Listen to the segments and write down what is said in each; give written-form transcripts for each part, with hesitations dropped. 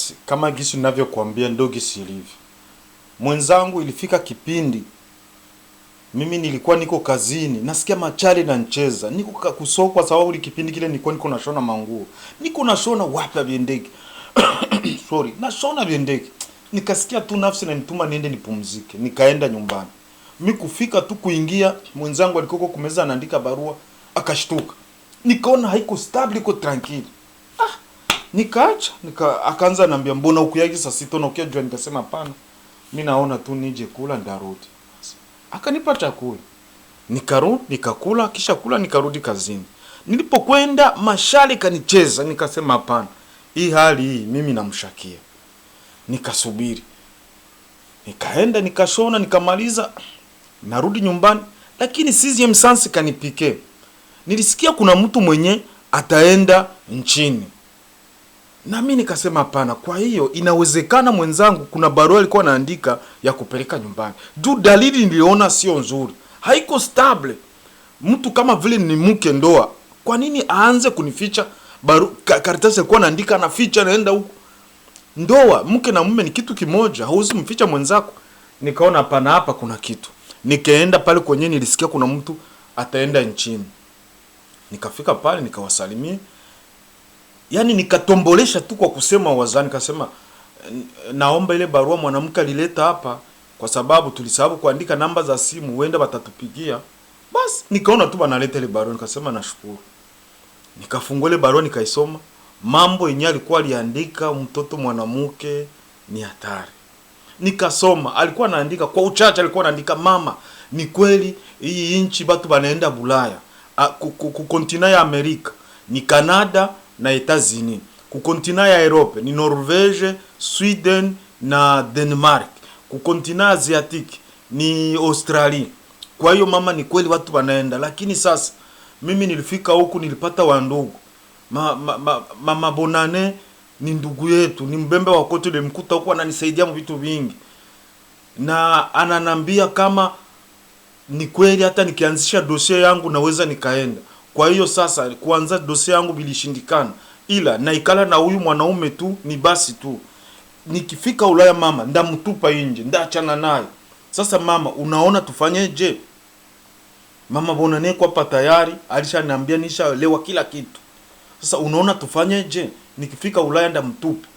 Basi kama gisi ninavyokuambia ndo gisi ilivyo. Mwenzangu, ilifika kipindi mimi nilikuwa niko kazini, nasikia machali na ncheza. Niko kusoko kwa sababu kipindi kile nilikuwa niko nashona manguo. Niko nashona wapi viendeke. Sorry, nashona viendeke. Nikasikia tu nafsi na nituma niende nipumzike. Nikaenda nyumbani. Mimi kufika tu kuingia, mwenzangu alikoko kumeza anaandika barua, akashtuka. Nikaona haiko stable, iko tranquille. Nikaacha, akaanza anambia mbona ukuyagi saa 6 na ukijua, nikasema hapana. Mimi naona tu nije kula ndarudi. Akanipa chakula. Nikarudi, nikakula, kisha kula nikarudi kazini. Nilipokwenda mashali kanicheza, nikasema hapana. Hii hali hii mimi namshakia. Nikasubiri. Nikaenda nikashona, nikamaliza, narudi nyumbani, lakini sixième sens kanipike. Nilisikia kuna mtu mwenye ataenda nchini. Na mimi nikasema hapana. Kwa hiyo inawezekana mwenzangu kuna barua alikuwa anaandika ya kupeleka nyumbani. Dalili niliona sio nzuri. Haiko stable. Mtu kama vile ni mke ndoa, kwa nini aanze kunificha karatasi alikuwa anaandika na ficha naenda huko? Ndoa, mke na mume ni kitu kimoja, hauwezi mficha mwenzako. Nikaona hapana, hapa kuna kitu. Nikaenda pale kwenye nilisikia kuna mtu ataenda nchini. Nikafika pale nikawasalimia. Yaani nikatombolesha tu kwa kusema wazani, nikasema naomba ile barua mwanamke alileta hapa kwa sababu tulisahau kuandika namba za simu, huenda watatupigia. Basi nikaona tu banaleta ile barua, nikasema nashukuru. Nikafungua ile barua nikaisoma. Mambo yenyewe alikuwa aliandika mtoto mwanamke ni hatari. Nikasoma, alikuwa anaandika kwa uchache, alikuwa anaandika mama, ni kweli hii inchi batu banaenda Bulaya. Ku kontinent ya Amerika ni Canada na Etats-Unis. Ku kontinent ya Europe ni Norvege, Sweden na Denmark. Ku kontinent Asiatique ni Australia. Kwa hiyo mama, ni kweli watu wanaenda, lakini sasa mimi nilifika huku nilipata wandugu. Mama Bonane ni ndugu yetu, ni mbembe wa kote ile, mkuta huko ananisaidia vitu vingi. Na ananambia kama ni kweli hata nikianzisha dossier yangu naweza nikaenda. Kwa hiyo sasa kuanza dossier yangu bilishindikana, ila naikala na huyu mwanaume tu ni basi tu. Nikifika Ulaya mama ndamtupa nje, ndaachana naye. Sasa mama, unaona tufanyeje? Mama Bonane kwa hapa tayari alishaniambia nishaelewa kila kitu. Sasa unaona tufanyeje? Nikifika Ulaya ndamtupa.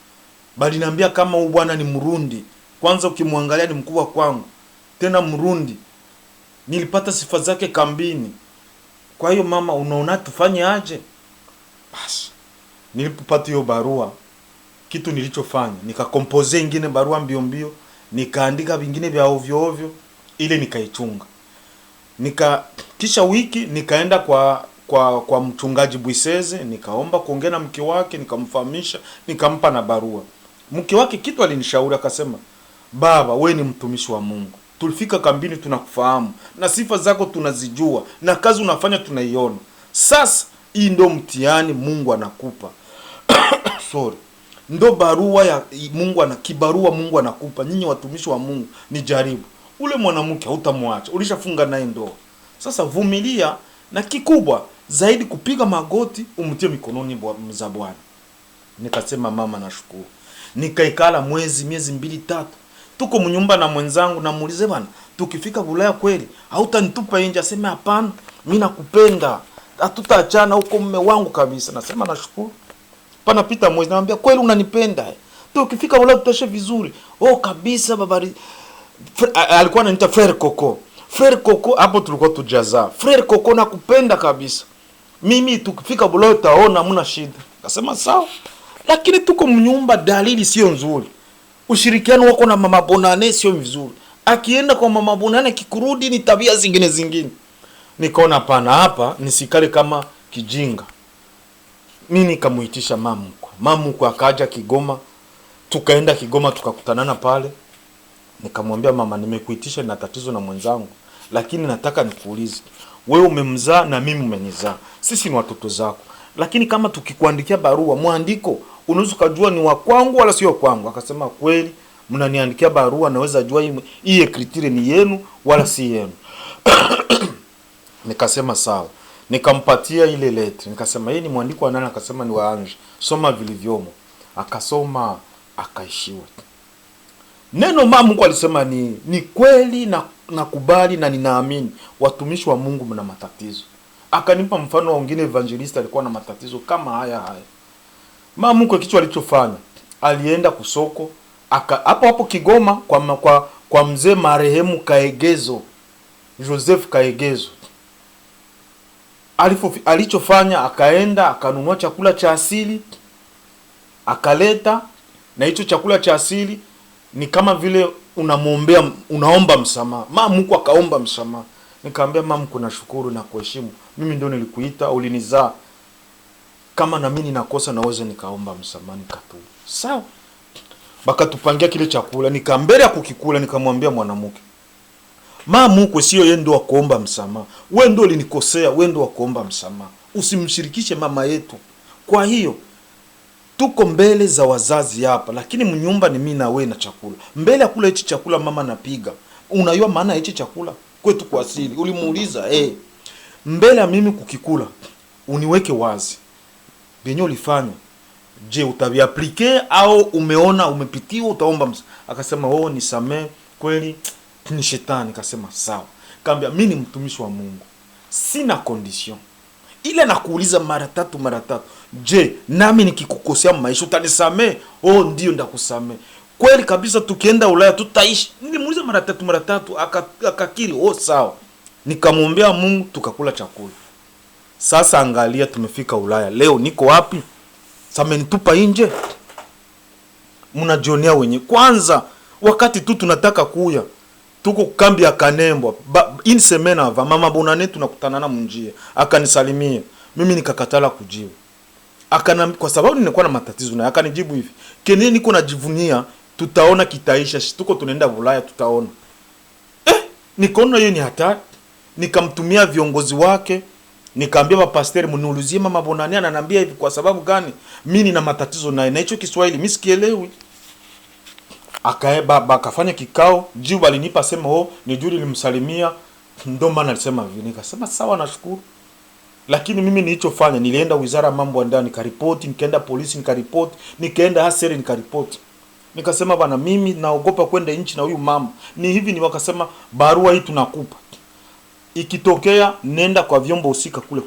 Bali niambia kama huyu bwana ni Murundi. Kwanza ukimwangalia ni mkubwa kwangu. Tena Murundi. Nilipata sifa zake kambini. Kwa hiyo mama, unaona tufanye aje? Basi nilipopata hiyo barua, kitu nilichofanya nikakompose ingine barua mbio mbio, nikaandika vingine vya ovyo ovyo, ile nikaichunga. Kisha wiki nikaenda kwa mchungaji Bwiseze, nikaomba kuongea na mke wake, nikamfahamisha, nikampa na barua. Mke wake kitu alinishauri, akasema, baba, we ni mtumishi wa Mungu. Tulifika kambini tunakufahamu, na sifa zako tunazijua, na kazi unafanya tunaiona. Sasa hii ndo mtihani Mungu anakupa. Sorry. Ndo barua ya Mungu kibarua Mungu anakupa. Nyinyi watumishi wa Mungu ni jaribu. Ule mwanamke hutamwacha, ulishafunga naye ndoa. Sasa vumilia, na kikubwa zaidi kupiga magoti umtie mikononi za Bwana. Nikasema mama, nashukuru. Nikaikala miezi 2-3. Tuko mnyumba na mwenzangu, na muulize bwana, tukifika Bulaya kweli hautanitupa nje? Aseme hapana, mimi nakupenda, hatutaachana, huko mume wangu kabisa. Nasema nashukuru. Panapita mwezi, naambia kweli unanipenda? Tukifika Bulaya tutashe vizuri. Oh kabisa babari. Alikuwa ananiita Frere Coco. Frere Coco, hapo tulikuwa tujaza. Frere Coco, nakupenda kabisa. Mimi tukifika Bulaya utaona hamna shida. Akasema sawa. Lakini tuko mnyumba, dalili sio nzuri. Ushirikiano wako na mama Bonane sio vizuri. Akienda kwa mama Bonane kikurudi ni tabia zingine. Nikaona hapana, hapa nisikale kama kijinga. Mimi nikamuitisha mamuko akaja Kigoma. Tukaenda Kigoma, tukakutanana pale. Nikamwambia mama, nimekuitisha na tatizo na mwenzangu, lakini nataka nikuulize. Wewe umemzaa na mimi umenizaa. Sisi ni watoto zako. Lakini kama tukikuandikia barua, mwandiko unaweza kujua ni wa kwangu wala sio kwangu. Akasema kweli, mnaniandikia barua naweza jua hii criteria ni yenu wala si yenu. Nikasema sawa. Nikampatia ile letter. Nikasema hii ni mwandiko wa nani? Akasema ni wa Ange. Soma vilivyomo. Akasoma akaishiwa. Neno mama Mungu alisema ni kweli na nakubali na ninaamini watumishi wa Mungu mna matatizo. Akanipa mfano wa wengine evangelist alikuwa na matatizo kama haya. Mama Mungu kitu alichofanya, alienda kusoko hapo Kigoma kwa mzee marehemu Kaegezo, Joseph Kaegezo. Alichofanya, akaenda akanunua chakula cha asili akaleta, na hicho chakula cha asili ni kama vile unaomba msamaha. Mama Mungu akaomba msamaha. Nikamwambia mama, kuna shukuru na kuheshimu, mimi ndio nilikuita, ulinizaa, kama na mimi ninakosa naweza nikaomba msamaha, nikatubu. Sawa. Bakatupangia kile chakula, nikambele ya kukikula, nikamwambia mwanamke, mama Mungu sio yeye ndio akuomba msamaha, wewe ndio ulinikosea, wewe ndio akuomba msamaha, usimshirikishe mama yetu. Kwa hiyo tuko mbele za wazazi hapa, lakini mnyumba ni mimi na wewe na chakula. Mbele ya kula hichi chakula mama napiga. Unajua maana hichi chakula kwetu kwa asili. Ulimuuliza, mbele ya mimi kukikula, uniweke wazi. Benyo ulifanya, je, utaviaplike au umeona umepitiwa utaomba akasema, nisamee kweli ni shetani. Akasema sawa. Kaambia mimi ni mtumishi wa Mungu, sina condition. Ile nakuuliza mara tatu. Je, nami nikikukosea maisha utanisamee? Ndio ndakusamee. Kweli kabisa, tukienda Ulaya tutaishi. Nilimuuliza mara tatu akakiri, sawa. Nikamwombea Mungu, tukakula chakula. Sasa angalia, tumefika Ulaya. Leo niko wapi? Samenitupa nje. Mnajionea wenye. Kwanza wakati tu tunataka kuya, tuko kambi ya Kanembwa. In semena ava mama Bonane tunakutana na munjia. Akanisalimia. Mimi nikakatala kujibu. Kwa sababu nilikuwa na matatizo na akanijibu hivi, "Kenye niko najivunia, tutaona kitaisha, tuko tunaenda Ulaya tutaona." Nikaona hiyo ni hatari. Nikamtumia viongozi wake, nikaambia mapasteri, mniulizie mama Bonane ananiambia hivi kwa sababu gani? Mimi nina matatizo naye. Na hicho Kiswahili mimi sikielewi. Akafanya kikao, jibu alinipa sema, ni juri nilimsalimia, ndio maana alisema hivi. Nikasema sawa, nashukuru. Lakini mimi nilichofanya, nilienda wizara mambo ya ndani nikaripoti, nikaenda polisi nikaripoti, nikaenda haseri nikaripoti. Nikasema bana, mimi naogopa kwenda nchi na huyu mama. Ni hivi ni wakasema, barua hii tunakupa, ikitokea nenda kwa vyombo husika kule.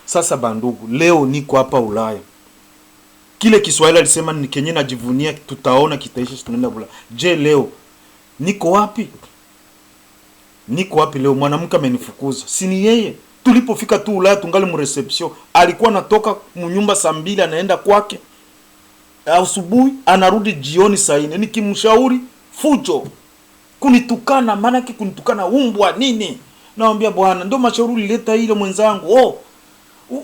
Sasa bandugu, leo niko hapa Ulaya. Kile Kiswahili alisema ni kenye najivunia, tutaona kitaisha, tunaenda Ulaya. Je, leo niko wapi? Leo mwanamke amenifukuza. Si ni yeye? Tulipofika tu Ulaya tungali mu reception, alikuwa natoka mnyumba saa 2 anaenda kwake. Asubuhi anarudi jioni saa 4. Nikimshauri fujo. Kunitukana, maana yake kunitukana umbwa nini? Naambia bwana, ndio mashauri ulileta ile mwenzangu.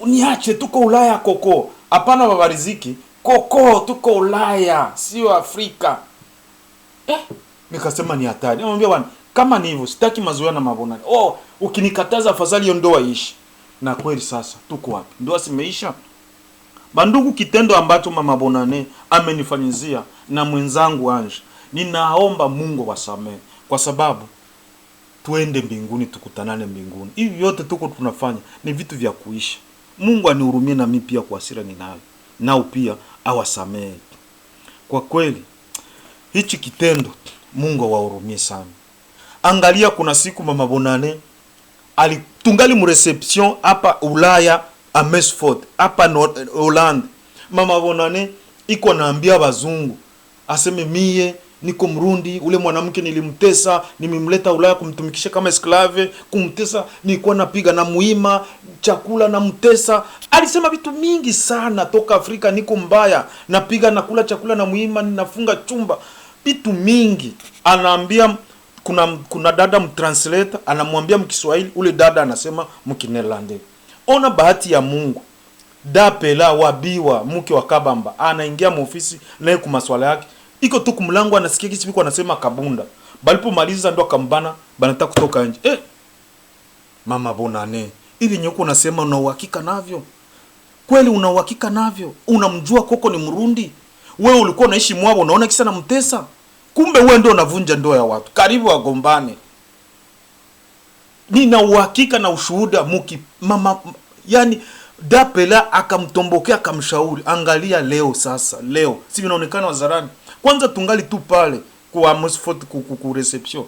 Niache, tuko Ulaya koko. Hapana baba Riziki, koko tuko Ulaya, sio Afrika. Nikasema ni hatari. Naambia bwana, kama ni hivyo sitaki mazoea na mabonani. Ukinikataza afadhali hiyo ndoa ishi. Na kweli sasa tuko wapi? Ndoa simeisha. Bandugu, kitendo ambacho mama Bonane amenifanyizia na mwenzangu Ange, ninaomba Mungu wasamee, kwa sababu tuende mbinguni, tukutanane mbinguni. Hivi yote tuko tunafanya ni vitu vya kuisha. Mungu anihurumie na mimi pia kwa hasira ninayo. Nao pia awasamee. Kwa kweli hichi kitendo Mungu awahurumie sana. Angalia, kuna siku mama Bonane alitungali mu reception hapa Ulaya Amersfoort hapa Holland. Mama Bonane iko naambia bazungu aseme mie niko Mrundi, ule mwanamke nilimtesa, nimemleta Ulaya kumtumikisha kama esclave, kumtesa, nilikuwa napiga na muima chakula na mtesa. Alisema vitu mingi sana, toka Afrika niko mbaya, napiga na kula chakula na muima, ninafunga chumba, vitu mingi. Anaambia kuna dada mtranslator anamwambia mkiswahili, ule dada anasema mkinelande. Ona bahati ya Mungu. Dapela wabiwa mke wa Kabamba anaingia mu ofisi naye kwa maswala yake. Iko tu kumlango anasikia kitu biko anasema kabunda. Balipomaliza ndo akambana banataka kutoka nje. Mama Bonane, hivi nyoko unasema una uhakika navyo? Kweli una uhakika navyo? Unamjua koko ni Mrundi? Wewe ulikuwa unaishi mwao, unaona kisa na mtesa? Kumbe wewe ndio unavunja ndoa ya watu. Karibu wagombane. Nina uhakika na ushuhuda mama, yani Dapela akamtombokea akamshauri. Angalia leo sasa, leo si vinaonekana wazarani. Kwanza tungali tu pale kwa Amosfort ku reception.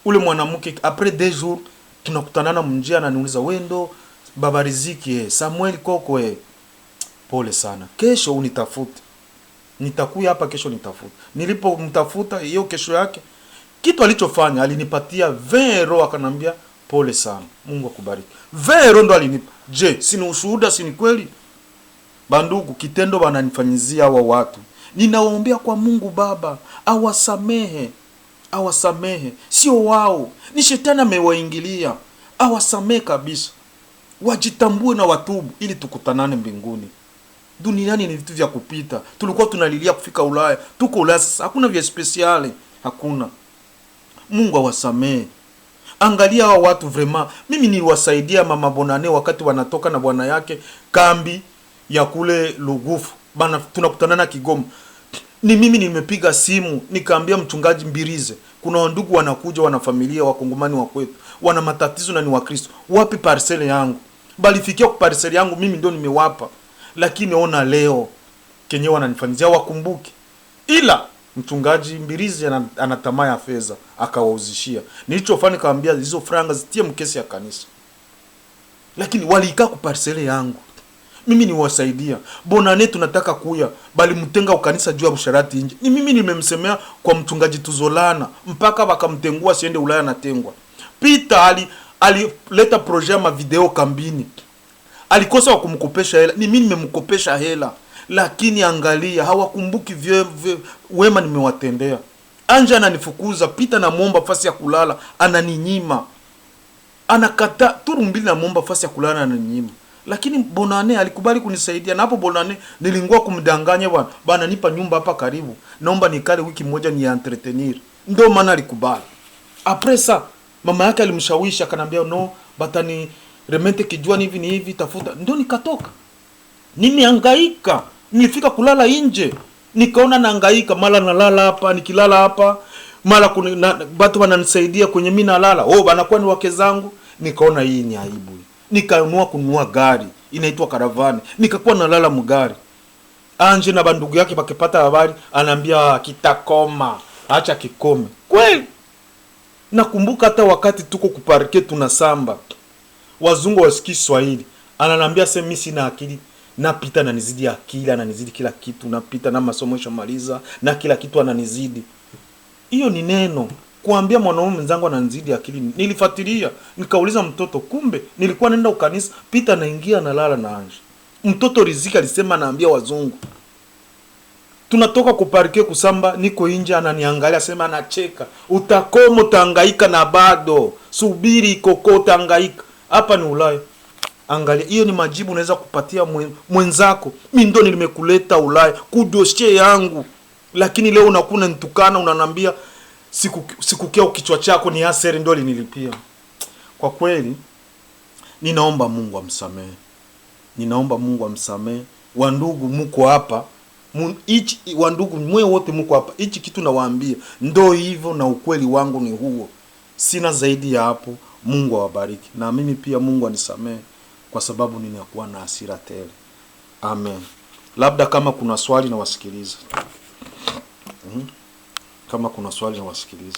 Ule mwanamke après 2 jours tunakutanana mnjia, ananiuliza wendo baba Riziki Samuel Koko pole sana. Kesho unitafute. Nitakuya hapa kesho nitafuta. Nilipomtafuta hiyo kesho yake, kitu alichofanya alinipatia 20 euro, akanambia pole sana, Mungu akubariki. 20 euro ndo alinipa. Je, sina ushuhuda? Si ni kweli? Bandugu, kitendo wananifanyizia hawa watu. Ninawaombea kwa Mungu Baba awasamehe. Awasamehe. Sio wao, ni shetani amewaingilia. Awasamehe kabisa. Wajitambue na watubu ili tukutanane mbinguni. Duniani ni vitu vya kupita. Tulikuwa tunalilia kufika Ulaya. Tuko Ulaya sasa, hakuna vya speciale, hakuna. Mungu awasamehe. Angalia hawa watu vraiment. Mimi niliwasaidia mama Bonane wakati wanatoka na bwana yake kambi ya kule Lugufu. Bana tunakutanana Kigoma. Ni mimi nimepiga simu nikaambia mchungaji Mbirize, kuna ndugu wanakuja, wana familia wakongomani wa kwetu, wana matatizo na ni Wakristo. Wapi parcele yangu? Balifikia kwa parcele yangu, mimi ndio nimewapa. Lakini ona leo kenye wananifanyia wakumbuki. Ila mchungaji Mbirizi ana tamaa ya fedha, akawauzishia. Nilichofanya kaambia hizo franga zitie mkesi ya kanisa. Lakini walikaa kwa parcele yangu. Mimi niwasaidia. Bonane tunataka kuya, bali mtenga ukanisa juu ya usharati nje. Ni mimi nimemsemea kwa mchungaji Tuzolana mpaka wakamtengua siende Ulaya na tengwa. Peter alileta projet ya video kambini. Alikosa wakumkopesha hela. Ni mimi nimemkopesha hela. Lakini angalia, hawakumbuki wema nimewatendea. Anja ananifukuza, Peter namuomba fasi ya kulala, ananinyima. Anakata turumbili namuomba fasi ya kulala, ananinyima. Lakini Bonane alikubali kunisaidia. Na hapo Bonane nilingua kumdanganya bwana nipa nyumba hapa karibu, naomba nikale wiki moja ni entretenir. Ndio maana alikubali. Apresa mama yake alimshawishi, akanambia no, batani remente kijua hivi ni hivi tafuta. Ndio nikatoka. Nimehangaika. Nilifika kulala nje. Nikaona nahangaika, mara nalala hapa, nikilala hapa, mara kuna watu wananisaidia kwenye mimi nalala. Banakuwa ni wake zangu. Nikaona hii ni aibu. Nikaamua kununua gari inaitwa Karavani. Nikakuwa nalala mgari. Anje na bandugu yake bakipata habari, anambia kitakoma, acha kikome. Kweli. Nakumbuka hata wakati tuko kuparke tunasamba, wazungu wasikii Swahili, ananiambia sema mimi sina akili, napita na nizidi akili, ananizidi kila kitu, napita na masomo yamaliza na kila kitu ananizidi. Hiyo ni neno kuambia mwanaume mwenzangu ananizidi akili. Nilifuatilia, nikauliza mtoto, kumbe nilikuwa naenda ukanisa, Peter naingia na lala na Anje. Mtoto Riziki alisema anaambia wazungu. Tunatoka kuparike kusamba, niko nje, ananiangalia sema, anacheka. Utakomo tangaika na bado. Subiri koko tangaika. Hapa ni Ulaya. Angalia, hiyo ni majibu unaweza kupatia mwenzako. Mimi ndo nimekuleta Ulaya kudosie yangu. Lakini leo unakuna nitukana, unanambia sikukea kichwa chako ni aseri ndo linilipia. Kwa kweli ninaomba Mungu amsamehe. Ninaomba Mungu amsamehe. Wandugu mko hapa, wandugu mwe wote mko hapa. Hichi kitu nawaambia ndo hivyo na ukweli wangu ni huo. Sina zaidi ya hapo. Mungu awabariki. Na mimi pia Mungu anisamehe kwa sababu ninakuwa na hasira tele. Amen. Labda kama kuna swali na wasikiliza. Kama kuna swali na wasikiliza.